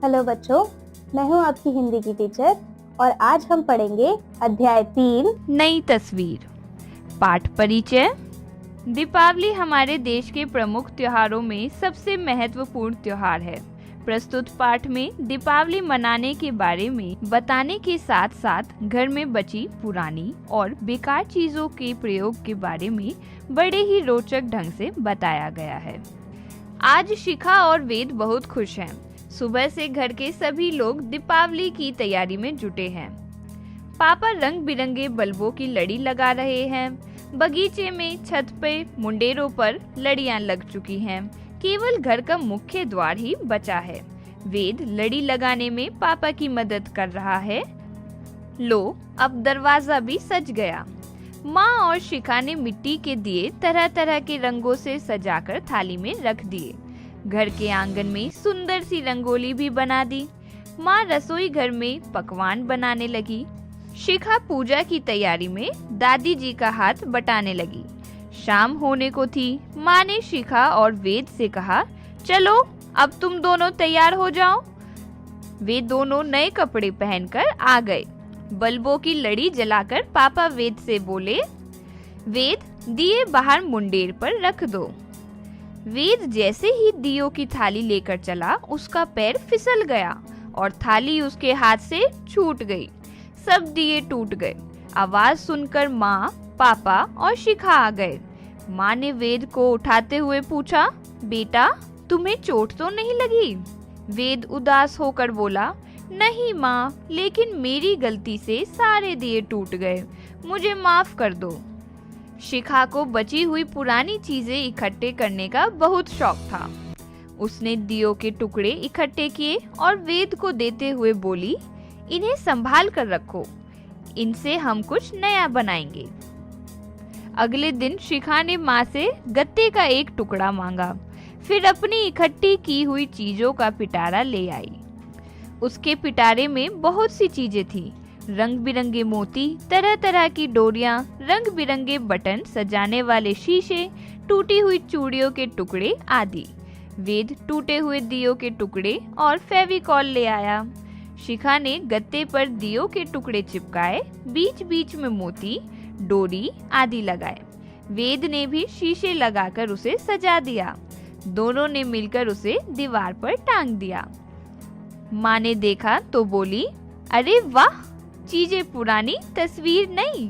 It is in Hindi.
हेलो बच्चों, मैं हूं आपकी हिंदी की टीचर और आज हम पढ़ेंगे अध्याय 3 नई तस्वीर। पाठ परिचय। दीपावली हमारे देश के प्रमुख त्योहारों में सबसे महत्वपूर्ण त्योहार है। प्रस्तुत पाठ में दीपावली मनाने के बारे में बताने के साथ साथ घर में बची पुरानी और बेकार चीजों के प्रयोग के बारे में बड़े ही रोचक ढंग से बताया गया है। आज शिखा और वेद बहुत खुश हैं। सुबह से घर के सभी लोग दीपावली की तैयारी में जुटे हैं। पापा रंग बिरंगे बल्बों की लड़ी लगा रहे हैं। बगीचे में छत पे मुंडेरों पर लड़ियां लग चुकी हैं। केवल घर का मुख्य द्वार ही बचा है। वेद लड़ी लगाने में पापा की मदद कर रहा है। लो, अब दरवाजा भी सज गया। माँ और शिखा ने मिट्टी के दिए तरह तरह के रंगों से सजाकर थाली में रख दिए। घर के आंगन में सुंदर सी रंगोली भी बना दी। माँ रसोई घर में पकवान बनाने लगी। शिखा पूजा की तैयारी में दादी जी का हाथ बटाने लगी। शाम होने को थी। माँ ने शिखा और वेद से कहा, चलो अब तुम दोनों तैयार हो जाओ। वे दोनों नए कपड़े पहनकर आ गए। बल्बों की लड़ी जलाकर पापा वेद से बोले, वेद दिए बाहर मुंडेर पर रख दो। वेद जैसे ही दियों की थाली लेकर चला, उसका पैर फिसल गया और थाली उसके हाथ से छूट गई। सब दिए टूट गए। आवाज सुनकर माँ, पापा और शिखा आ गए। माँ ने वेद को उठाते हुए पूछा, बेटा तुम्हें चोट तो नहीं लगी? वेद उदास होकर बोला, नहीं माँ, लेकिन मेरी गलती से सारे दिए टूट गए, मुझे माफ कर दो। शिखा को बची हुई पुरानी चीजें इकट्ठे करने का बहुत शौक था। उसने दियों के टुकड़े इकट्ठे किए और वेद को देते हुए बोली, इन्हें संभाल कर रखो, इनसे हम कुछ नया बनाएंगे। अगले दिन शिखा ने माँ से गत्ते का एक टुकड़ा मांगा, फिर अपनी इकट्ठी की हुई चीजों का पिटारा ले आई। उसके पिटारे में बहुत सी चीजें थी। रंग बिरंगे मोती, तरह तरह की डोरियां, रंग बिरंगे बटन, सजाने वाले शीशे, टूटी हुई चूड़ियों के टुकड़े आदि। वेद टूटे हुए दियों के टुकड़े और फेविकॉल ले आया। शिखा ने गत्ते पर दियों के टुकड़े चिपकाए, बीच बीच में मोती, डोरी आदि लगाए। वेद ने भी शीशे लगाकर उसे सजा दिया। दोनों ने मिलकर उसे दीवार पर टांग दिया। माँ ने देखा तो बोली, अरे वाह, चीजें पुरानी, तस्वीर नई।